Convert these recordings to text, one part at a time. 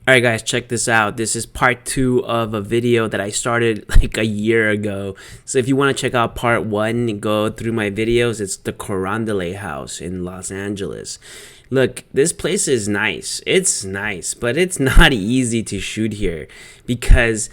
Alright guys, check this out. This is part 2 of a video that I started like a year ago. So if you want to check out part 1 and go through my videos, it's the Corandale House in Los Angeles. Look, this place is nice. It's nice, but it's not easy to shoot here because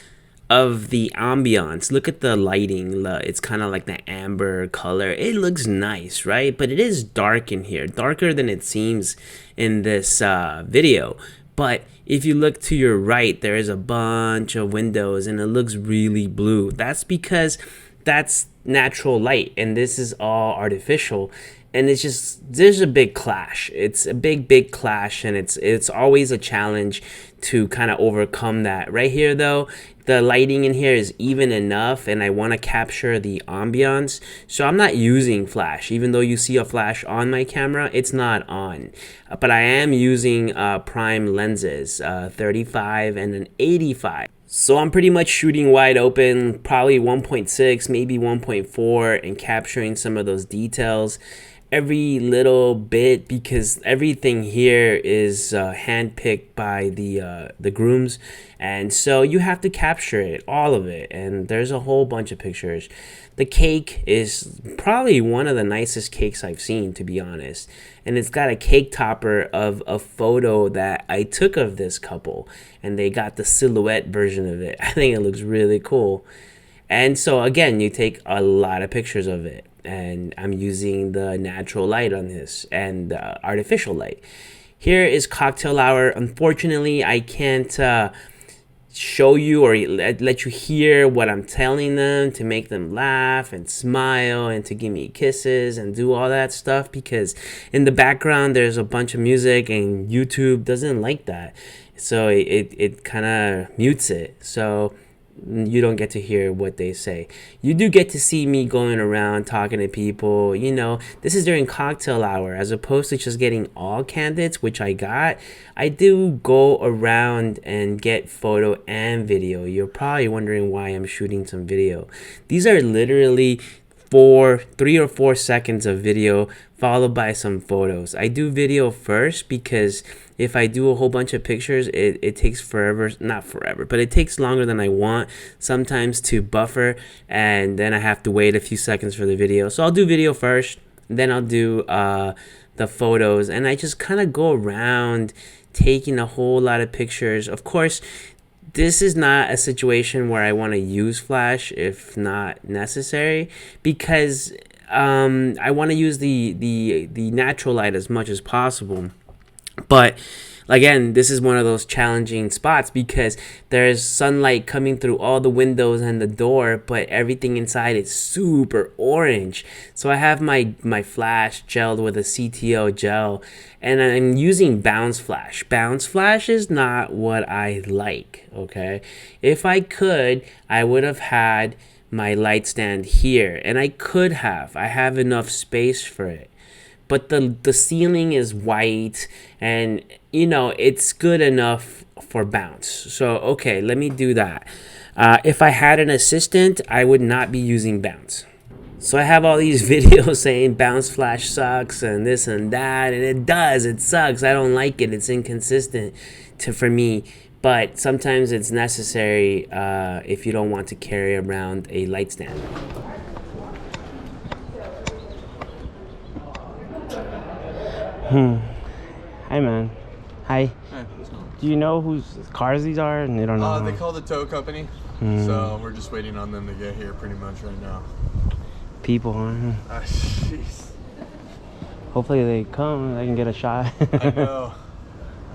of the ambiance. Look at the lighting. It's kind of like the amber color. It looks nice, right? But it is dark in here, darker than it seems in this video. But if you look to your right, there is a bunch of windows and it looks really blue. That's because that's natural light and this is all artificial. And it's just, there's a big clash. It's a big clash, and it's always a challenge to kind of overcome that. Right here though, the lighting in here is even enough, and I want to capture the ambiance, so I'm not using flash. Even though you see a flash on my camera, it's not on, but I am using prime lenses, 35 and an 85. So I'm pretty much shooting wide open, probably 1.6, maybe 1.4, and capturing some of those details every little bit, because everything here is handpicked by the grooms, and so you have to capture it, all of it. And there's a whole bunch of pictures. The cake is probably one of the nicest cakes I've seen, to be honest, and it's got a cake topper of a photo that I took of this couple, and they got the silhouette version of it. I think it looks really cool. And so again, you take a lot of pictures of it, and I'm using the natural light on this and artificial light. Here is cocktail hour. Unfortunately, I can't show you or let you hear what I'm telling them to make them laugh and smile and to give me kisses and do all that stuff, because in the background there's a bunch of music and YouTube doesn't like that, so it kind of mutes it, so you don't get to hear what they say. You do get to see me going around talking to people. You know, this is during cocktail hour, as opposed to just getting all candidates, which I got. I do go around and get photo and video. You're probably wondering why I'm shooting some video. These are literally 3 or 4 seconds of video followed by some photos. I do video first because if I do a whole bunch of pictures, it takes forever, not forever, but it takes longer than I want sometimes to buffer, and then I have to wait a few seconds for the video. So I'll do video first, then I'll do the photos, and I just kind of go around taking a whole lot of pictures. Of course, this is not a situation where I want to use flash if not necessary, because I want to use the natural light as much as possible. But again, this is one of those challenging spots because there's sunlight coming through all the windows and the door, but everything inside is super orange. So I have my flash gelled with a CTO gel, and I'm using bounce flash. Bounce flash is not what I like, okay? If I could, I would have had my light stand here, and I have enough space for it. But the ceiling is white, and you know, it's good enough for bounce. So okay, let me do that. If I had an assistant, I would not be using bounce. So I have all these videos saying bounce flash sucks and this and that, and it sucks. I don't like it. It's inconsistent for me. But sometimes it's necessary if you don't want to carry around a light stand. Hi, man. Hi. Hey, what's going on? Do you know whose cars these are? And they don't know. They call the tow company, so we're just waiting on them to get here pretty much right now. People, huh? Jeez. Hopefully they come. I can get a shot. I know.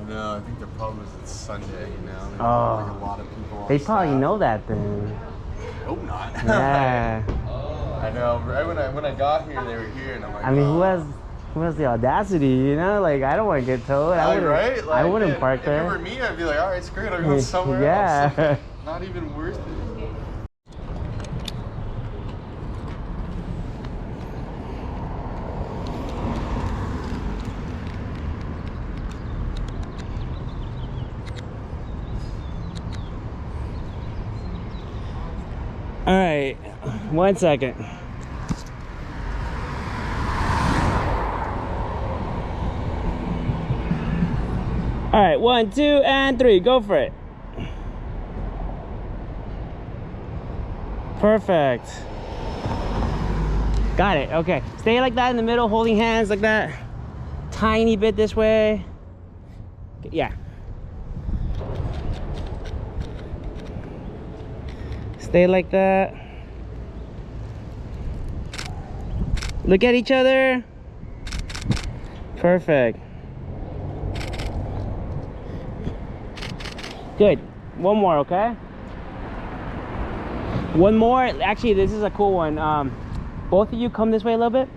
I think the problem is it's Sunday, you know. There's like a lot of people on They probably staff. know that then. I hope not. Yeah. I know. Right when I got here, they were here, and I'm like, I mean, oh. who has the audacity? You know, like I don't want to get towed. Right? Like, I wouldn't park if there. it were me, I'd be like, all right, screw it, I'm going somewhere else. Yeah. Not even worth it. All right, 1 second. All right, 1, 2, and 3. Go for it. Perfect. Got it. Okay. Stay like that in the middle, holding hands like that. Tiny bit this way. Yeah. Stay like that. Look at each other. Perfect. Good. One more, okay? One more. Actually, this is a cool one. Both of you come this way a little bit.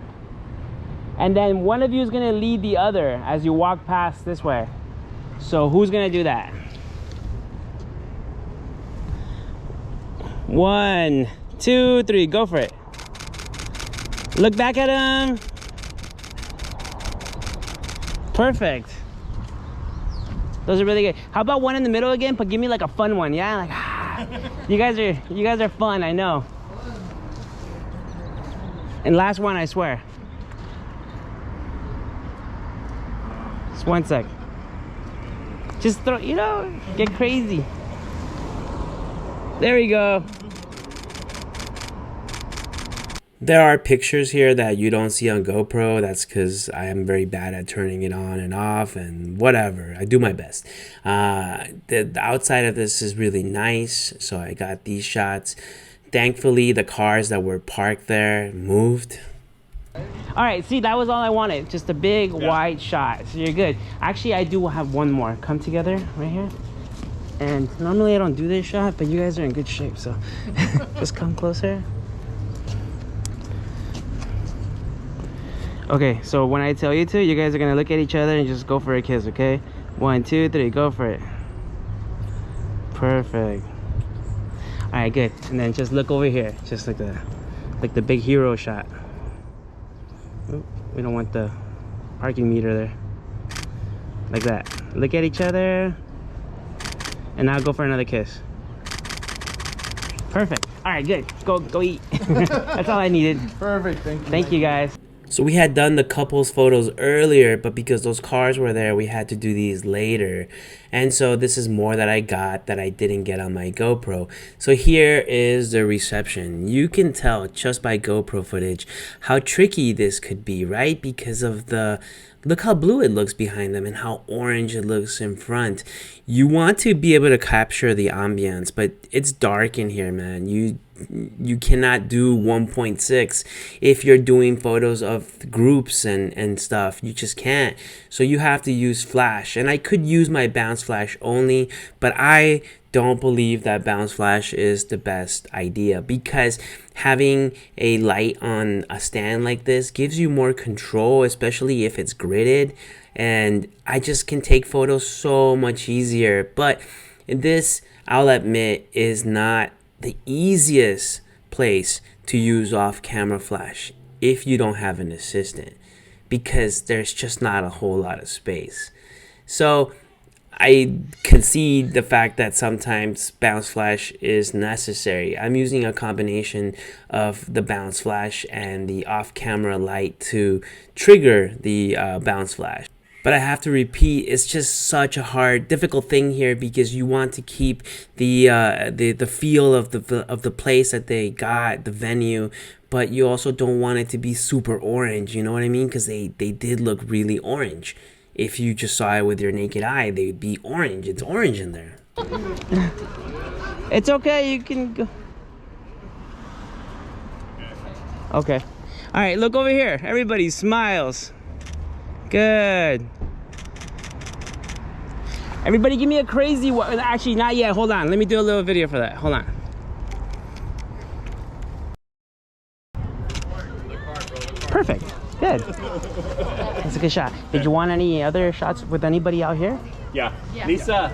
And then one of you is gonna lead the other as you walk past this way. So who's gonna do that? 1, 2, 3, go for it. Look back at him. Perfect. Those are really good. How about one in the middle again? But give me like a fun one, yeah? Like, you guys are fun, I know. And last one, I swear. Just 1 sec. Just throw, you know, get crazy. There you go. There are pictures here that you don't see on GoPro. That's because I am very bad at turning it on and off and whatever. I do my best. The outside of this is really nice. So I got these shots. Thankfully, the cars that were parked there moved. All right, see, that was all I wanted. Just a big wide shot. So you're good. Actually, I do have one more. Come together right here. And normally I don't do this shot, but you guys are in good shape. So just come closer. Okay, so when I tell you to, you guys are gonna look at each other and just go for a kiss, okay? 1, 2, 3, go for it. Perfect. All right, good. And then just look over here, just like the big hero shot. Oop, we don't want the parking meter there. Like that. Look at each other. And now go for another kiss. Perfect. All right, good. Go eat. That's all I needed. Perfect. Thank you. Thank you, guys. So we had done the couples photos earlier, but because those cars were there, we had to do these later. And so this is more that I got that I didn't get on my GoPro. So here is the reception. You can tell just by GoPro footage how tricky this could be, right? Because of the, look how blue it looks behind them and how orange it looks in front. You want to be able to capture the ambience, but it's dark in here, man. You cannot do 1.6 if you're doing photos of groups and stuff. You just can't. So you have to use flash. And I could use my bounce flash only, but I don't believe that bounce flash is the best idea, because having a light on a stand like this gives you more control, especially if it's gridded, and I just can take photos so much easier. But this, I'll admit, is not the easiest place to use off-camera flash if you don't have an assistant, because there's just not a whole lot of space. So I concede the fact that sometimes bounce flash is necessary. I'm using a combination of the bounce flash and the off-camera light to trigger the bounce flash. But I have to repeat, it's just such a hard, difficult thing here, because you want to keep the feel of the place that they got, the venue, but you also don't want it to be super orange. You know what I mean? Because they did look really orange. If you just saw it with your naked eye, they'd be orange. It's orange in there. It's okay, you can go. Okay. All right, look over here. Everybody smiles. Good. Everybody give me a crazy one. Actually, not yet. Hold on. Let me do a little video for that. Hold on. Perfect. Good. That's a good shot. Did you want any other shots with anybody out here? Yeah. Lisa.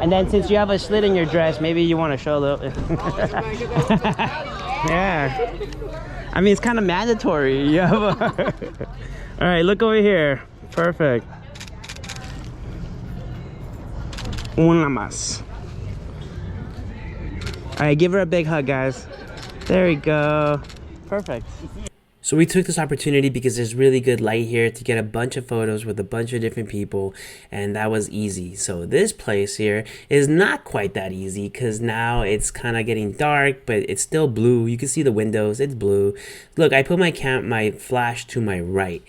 And then since you have a slit in your dress, maybe you want to show a little. Yeah. I mean, it's kind of mandatory. You have a... All right, look over here. Perfect. Una más. All right, give her a big hug, guys. There we go. Perfect. So we took this opportunity because there's really good light here to get a bunch of photos with a bunch of different people, and that was easy. So this place here is not quite that easy because now it's kind of getting dark, but it's still blue. You can see the windows, it's blue. Look, I put my flash to my right.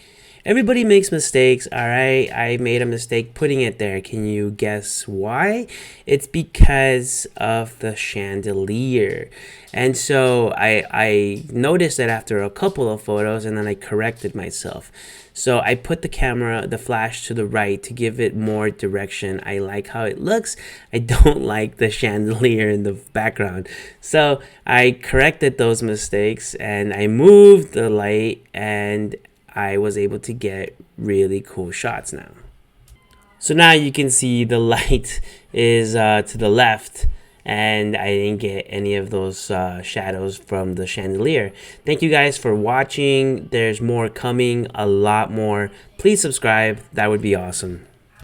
Everybody makes mistakes, all right? I made a mistake putting it there. Can you guess why? It's because of the chandelier. And so I noticed that after a couple of photos, and then I corrected myself. So I put the flash to the right to give it more direction. I like how it looks. I don't like the chandelier in the background. So I corrected those mistakes and I moved the light, and I was able to get really cool shots now. So now you can see the light is to the left, and I didn't get any of those shadows from the chandelier. Thank you guys for watching. There's more coming, a lot more. Please subscribe. That would be awesome.